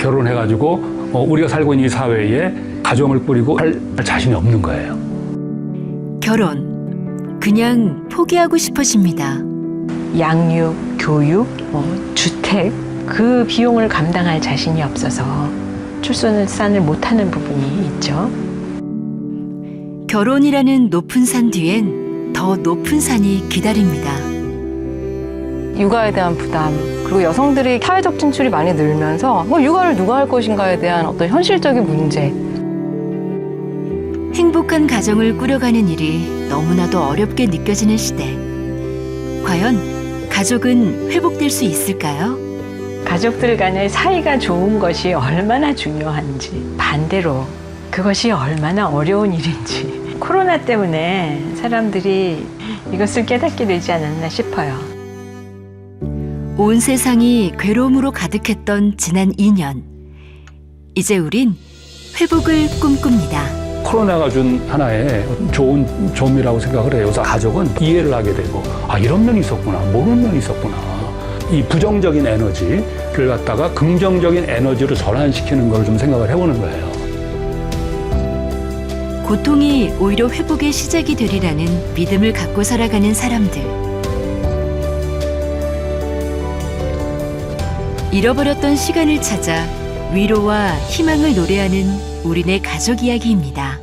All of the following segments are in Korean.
결혼해가지고 우리가 살고 있는 이 사회에 가정을 꾸리고 할 자신이 없는 거예요. 결혼, 그냥 포기하고 싶어집니다. 양육, 교육, 주택 그 비용을 감당할 자신이 없어서 출산을 못하는 부분이 있죠. 결혼이라는 높은 산 뒤엔 더 높은 산이 기다립니다. 육아에 대한 부담, 그리고 여성들이 사회적 진출이 많이 늘면서 육아를 누가 할 것인가에 대한 어떤 현실적인 문제. 행복한 가정을 꾸려가는 일이 너무나도 어렵게 느껴지는 시대. 과연 가족은 회복될 수 있을까요? 가족들 간의 사이가 좋은 것이 얼마나 중요한지, 반대로 그것이 얼마나 어려운 일인지 코로나 때문에 사람들이 이것을 깨닫게 되지 않았나 싶어요. 온 세상이 괴로움으로 가득했던 지난 2년. 이제 우린 회복을 꿈꿉니다. 코로나가 준 하나의 좋은 점이라고 생각을 해요. 그래서 가족은 이해를 하게 되고 이런 면이 있었구나, 모르는 면이 있었구나. 이 부정적인 에너지를 갖다가 긍정적인 에너지로 전환시키는 걸 좀 생각을 해보는 거예요. 고통이 오히려 회복의 시작이 되리라는 믿음을 갖고 살아가는 사람들. 잃어버렸던 시간을 찾아 위로와 희망을 노래하는 우리네 가족 이야기입니다.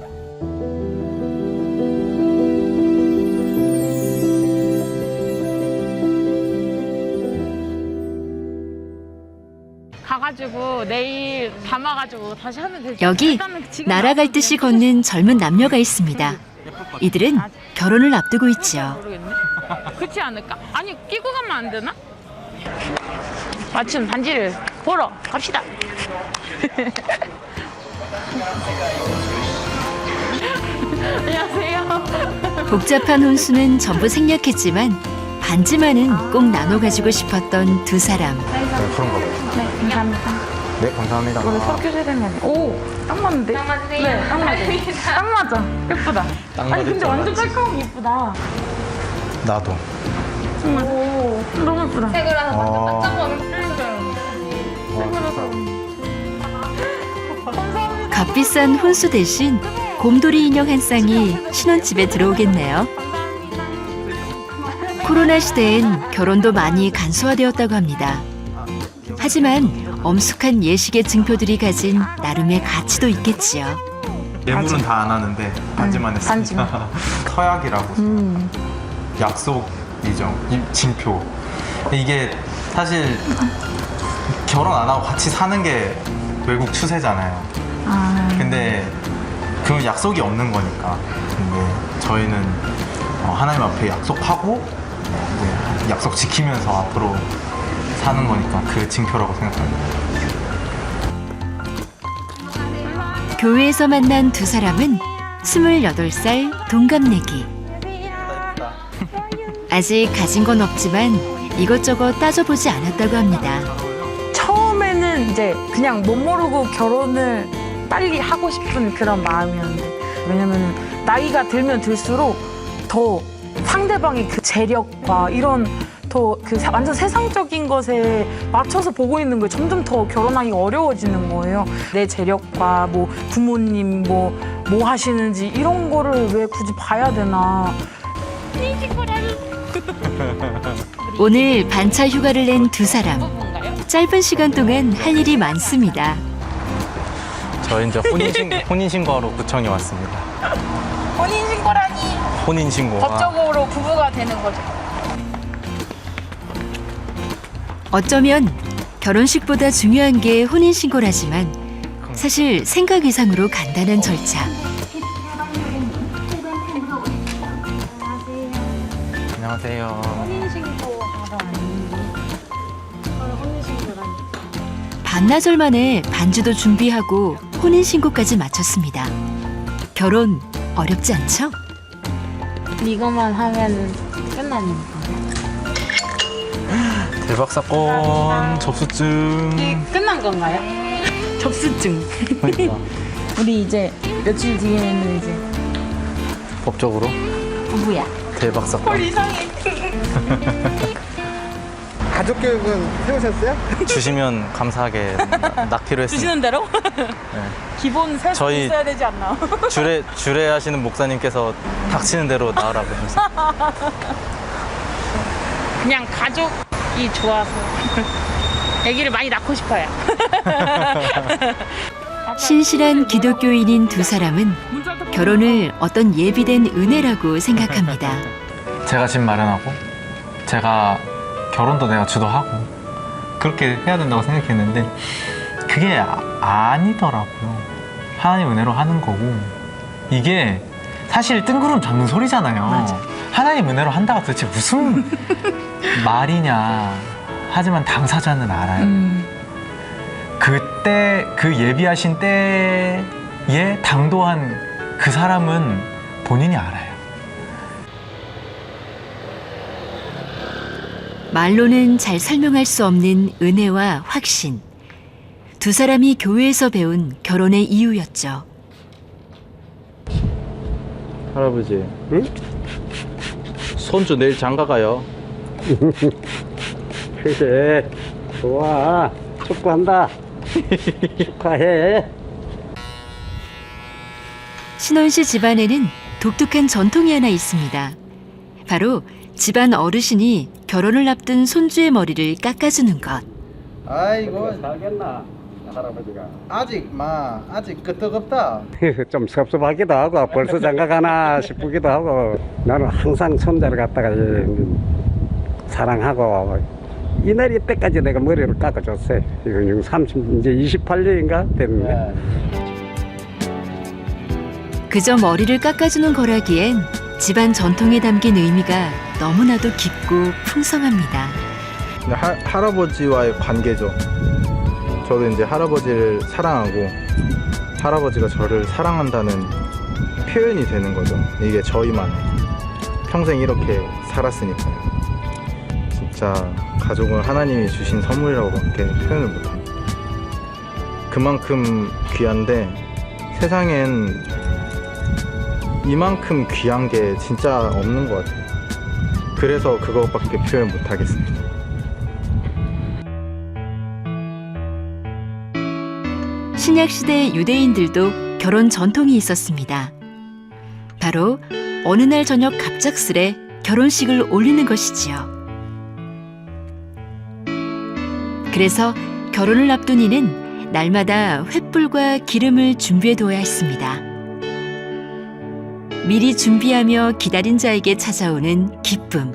가가지고 내일 담아가지고 다시 하면 되죠. 여기 날아갈 듯이 걷는 젊은 남녀가 있습니다. 이들은 결혼을 앞두고 있죠. 모르겠네. 그렇지 않을까? 아니 끼고 가면 안 되나? 마침 반지를 보러 갑시다. 안녕하세요. 복잡한 혼수는 전부 생략했지만 반지만은 꼭 나눠 가지고 싶었던 두 사람. 그런가 봐요. 네, 감사합니다. 네, 감사합니다. 오늘 석유제 되면 딱 맞는데? 딱 맞으세요? 네, 딱 맞아요. 딱 맞아. 예쁘다. 아니 근데 완전 깔끔하게 예쁘다. 나도. 정말. 오, 너무 예쁘다. 새거라서 완전 아. 깜짝 놀랐어요. 값비싼 혼수 대신 곰돌이 인형 한 쌍이 신혼집에 들어오겠네요. 코로나 시대엔 결혼도 많이 간소화되었다고 합니다. 하지만 엄숙한 예식의 증표들이 가진 나름의 가치도 있겠지요. 예물은 다 안 하는데 반지만 했습니다. 서약이라고. 약속이죠. 징표. 이게 사실 결혼 안 하고 같이 사는 게 외국 추세잖아요. 근데 그 약속이 없는 거니까. 근데 저희는 하나님 앞에 약속하고 이제 약속 지키면서 앞으로 사는 거니까 그 징표라고 생각합니다. 교회에서 만난 두 사람은 28살 동갑내기. 아직 가진 건 없지만 이것저것 따져보지 않았다고 합니다. 처음에는 이제 그냥 못 모르고 결혼을 빨리 하고 싶은 그런 마음이었는데, 왜냐면 나이가 들면 들수록 더 상대방의 그 재력과 이런 더 그 완전 세상적인 것에 맞춰서 보고 있는 거예요. 점점 더 결혼하기가 어려워지는 거예요. 내 재력과 뭐 부모님 뭐 하시는지 이런 거를 왜 굳이 봐야 되나. 오늘 반차 휴가를 낸 두 사람. 짧은 시간 동안 할 일이 많습니다. 저희 이제 혼인신고하러 구청에 왔습니다. 혼인신고라니 혼인신고. 법적으로 부부가 되는 거죠. 어쩌면 결혼식보다 중요한 게 혼인신고라지만 사실 생각 이상으로 간단한 절차. 안녕하세요. 반나절 만에 반지도 준비하고 혼인신고까지 마쳤습니다. 결혼 어렵지 않죠? 이것만 하면 끝나는 거. 대박 사건 접수증. 끝난 건가요? 접수증. 그러니까 우리 이제 며칠 뒤에는 이제 법적으로 부부야. 대박 사건. 가족 가족 교육은 세우셨어요? 주시면 감사하게 낳기로 했습니다. 주시는 대로? 기본 세수 저희- 있어야 되지 않나? 주례 하시는 목사님께서 닥치는 대로 낳으라고 하면서. 그냥 가족이 좋아서 아기를 많이 낳고 싶어요. 신실한 기독교인인 두 사람은 결혼을 어떤 예비된 은혜라고 생각합니다. 제가 집 마련하고 제가 결혼도 내가 주도하고 그렇게 해야 된다고 생각했는데 그게 아니더라고요. 하나님 은혜로 하는 거고 이게 사실 뜬구름 잡는 소리잖아요. 맞아. 하나님 은혜로 한다가 도대체 무슨 말이냐. 하지만 당사자는 알아요. 그때 그 예비하신 때에 당도한 그 사람은 본인이 알아요. 말로는 잘 설명할 수 없는 은혜와 확신. 두 사람이 교회에서 배운 결혼의 이유였죠. 할아버지, 응? 손주 내일 장가 가요. 그래, 좋아. 축구한다. 축하해. 신원 씨 집안에는 독특한 전통이 하나 있습니다. 바로 집안 어르신이 결혼을 앞둔 손주의 머리를 깎아주는 것. 아이고, 살겠나, 할아버지가. 아직 끄떡없다. 좀 섭섭하기도 하고, 벌써 장가 가나 싶기도 하고. 나는 항상 손자를 갖다가 사랑하고, 이날이 때까지 내가 머리를 깎아줬어요. 이제 28년인가 됐는데. 그저 머리를 깎아주는 거라기엔 집안 전통에 담긴 의미가 너무나도 깊고 풍성합니다. 할아버지와의 관계죠. 저도 이제 할아버지를 사랑하고 할아버지가 저를 사랑한다는 표현이 되는 거죠. 이게 저희만의 평생 이렇게 살았으니까요. 진짜 가족은 하나님이 주신 선물이라고밖에 표현을 못합니다. 그만큼 귀한데 세상엔 이만큼 귀한 게 진짜 없는 것 같아요. 그래서 그것밖에 표현 못하겠습니다. 신약시대 유대인들도 결혼 전통이 있었습니다. 바로 어느 날 저녁 갑작스레 결혼식을 올리는 것이지요. 그래서 결혼을 앞둔 이는 날마다 횃불과 기름을 준비해 둬야 했습니다. 미리 준비하며 기다린 자에게 찾아오는 기쁨.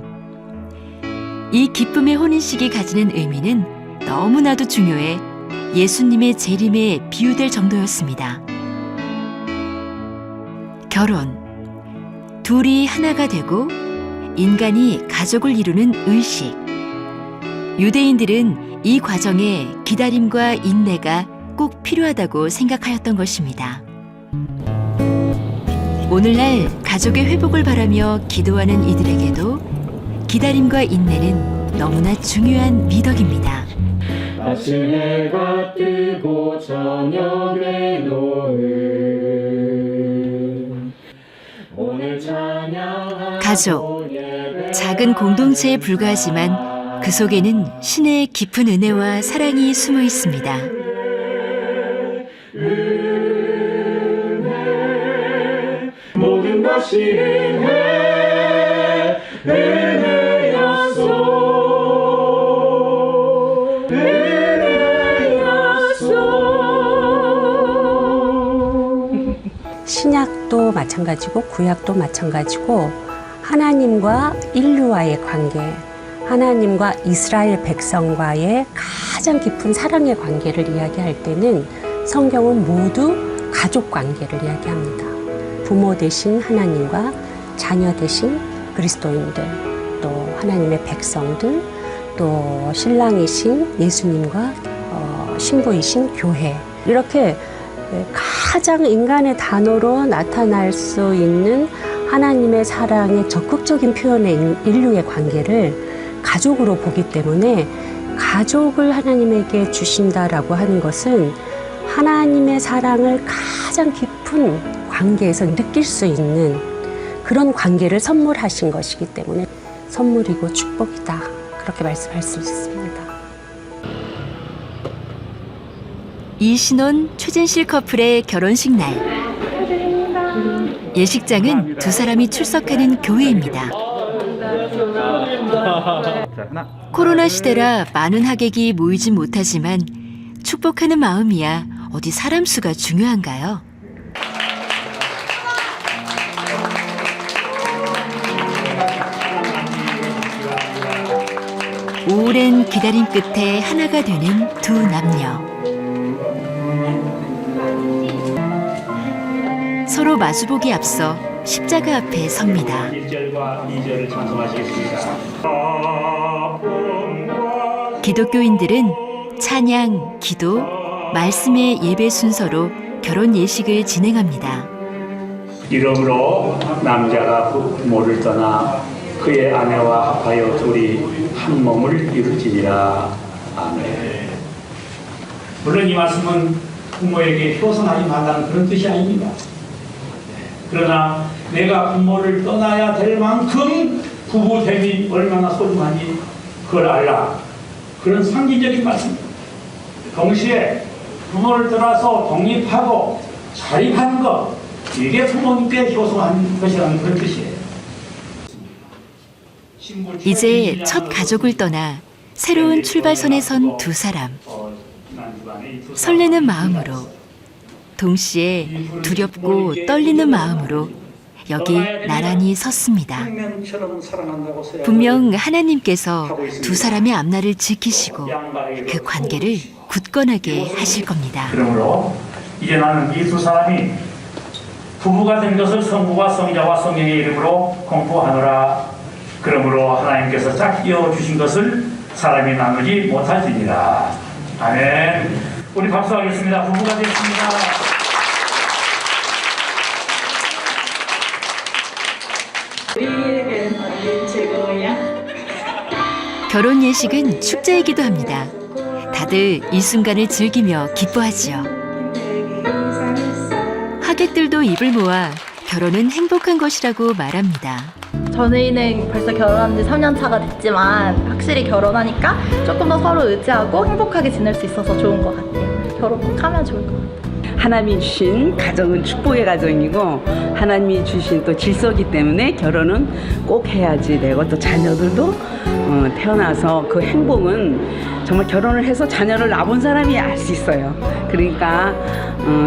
이 기쁨의 혼인식이 가지는 의미는 너무나도 중요해 예수님의 재림에 비유될 정도였습니다. 결혼. 둘이 하나가 되고 인간이 가족을 이루는 의식. 유대인들은 이 과정에 기다림과 인내가 꼭 필요하다고 생각하였던 것입니다. 오늘날 가족의 회복을 바라며 기도하는 이들에게도 기다림과 인내는 너무나 중요한 미덕입니다. 아침 해가 뜨고 저녁에 노을 오늘 찬양하고 가족, 작은 공동체에 불과하지만 그 속에는 신의 깊은 은혜와 사랑이 숨어 있습니다. 모든 것이 은혜였소 신약도 마찬가지고 구약도 마찬가지고 하나님과 인류와의 관계, 하나님과 이스라엘 백성과의 가장 깊은 사랑의 관계를 이야기할 때는 성경은 모두 가족 관계를 이야기합니다. 부모 되신 하나님과 자녀 되신 그리스도인들, 또 하나님의 백성들, 또 신랑이신 예수님과 신부이신 교회, 이렇게 가장 인간의 단어로 나타날 수 있는 하나님의 사랑의 적극적인 표현의 인류의 관계를 가족으로 보기 때문에 가족을 하나님에게 주신다라고 하는 것은 하나님의 사랑을 가장 깊은 관계에서 느낄 수 있는 그런 관계를 선물하신 것이기 때문에 선물이고 축복이다, 그렇게 말씀할 수 있습니다. 이신원, 최진실 커플의 결혼식 날. 예식장은 두 사람이 출석하는 교회입니다. 코로나 시대라 많은 하객이 모이진 못하지만 축복하는 마음이야 어디 사람 수가 중요한가요? 오랜 기다림 끝에 하나가 되는 두 남녀. 서로 마주보기 앞서 십자가 앞에 섭니다. 1절과 2절을 찬송하시겠습니다. 기독교인들은 찬양, 기도, 말씀의 예배 순서로 결혼 예식을 진행합니다. 이러므로 남자가 부모를 떠나 그의 아내와 합하여 둘이 한 몸을 이루지니라. 아멘. 물론 이 말씀은 부모에게 효선하지 말라는 그런 뜻이 아닙니다. 그러나 내가 부모를 떠나야 될 만큼 부부됨이 얼마나 소중한지 그걸 알라. 그런 상징적인 말씀입니다. 동시에 부모를 떠나서 독립하고 자립하는 것, 이게 부모님께 효소한 것이라는 그런 뜻이에요. 이제 첫 가족을 떠나 새로운 출발선에 선 두 사람. 설레는 마음으로, 동시에 두렵고 떨리는 마음으로 여기 나란히 섰습니다. 분명 하나님께서 두 사람의 앞날을 지키시고 그 관계를 굳건하게 하실 겁니다. 그러므로 이제 나는 이 두 사람이 부부가 된 것을 성부와 성자와 성령의 이름으로 공포하노라. 그러므로 하나님께서 짝지어 주신 것을 사람이 나누지 못할지니라. 아멘. 우리 박수하겠습니다. 부부가 됐습니다. 결혼 예식은 축제이기도 합니다. 다들 이 순간을 즐기며 기뻐하지요. 하객들도 입을 모아 결혼은 행복한 것이라고 말합니다. 전에는 벌써 결혼한 지 3년 차가 됐지만 확실히 결혼하니까 조금 더 서로 의지하고 행복하게 지낼 수 있어서 좋은 것 같아요. 결혼 꼭 하면 좋을 것 같아요. 하나님이 주신 가정은 축복의 가정이고 하나님이 주신 또 질서이기 때문에 결혼은 꼭 해야지 되고 또 자녀들도 태어나서 그 행복은 정말 결혼을 해서 자녀를 낳은 사람이 알 수 있어요. 그러니까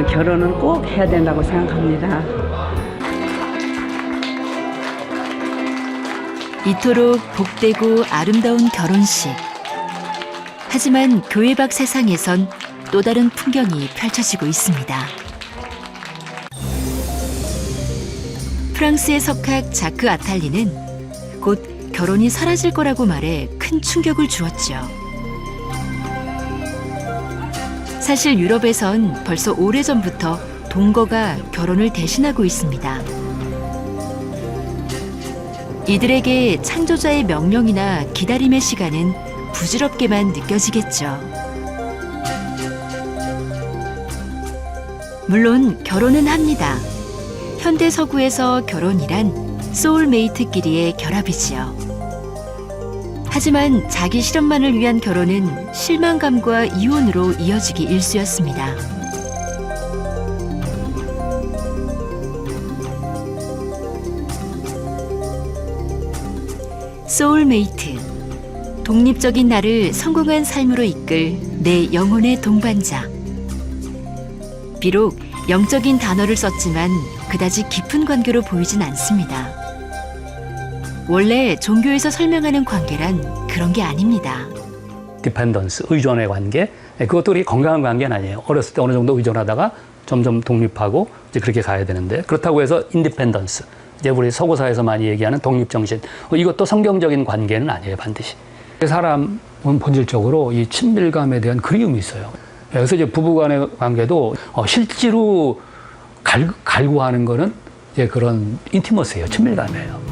결혼은 꼭 해야 된다고 생각합니다. 이토록 복되고 아름다운 결혼식. 하지만 교회 밖 세상에선 또 다른 풍경이 펼쳐지고 있습니다. 프랑스의 석학 자크 아탈리는 곧 결혼이 사라질 거라고 말해 큰 충격을 주었죠. 사실 유럽에선 벌써 오래전부터 동거가 결혼을 대신하고 있습니다. 이들에게 창조자의 명령이나 기다림의 시간은 부질없게만 느껴지겠죠. 물론 결혼은 합니다. 현대 서구에서 결혼이란 소울메이트끼리의 결합이지요. 하지만 자기 실현만을 위한 결혼은 실망감과 이혼으로 이어지기 일쑤였습니다. 소울메이트, 독립적인 나를 성공한 삶으로 이끌 내 영혼의 동반자. 비록 영적인 단어를 썼지만 그다지 깊은 관계로 보이진 않습니다. 원래 종교에서 설명하는 관계란 그런 게 아닙니다. 디펜던스, 의존의 관계. 그것도 우리 건강한 관계는 아니에요. 어렸을 때 어느 정도 의존하다가 점점 독립하고 이제 그렇게 가야 되는데, 그렇다고 해서 인디펜던스, 이제 우리 서구사에서 많이 얘기하는 독립정신, 이것도 성경적인 관계는 아니에요, 반드시. 사람은 본질적으로 이 친밀감에 대한 그리움이 있어요. 그래서 이제 부부간의 관계도 실제로 갈구하는 거는 이제 그런 인티머스예요, 친밀감이에요.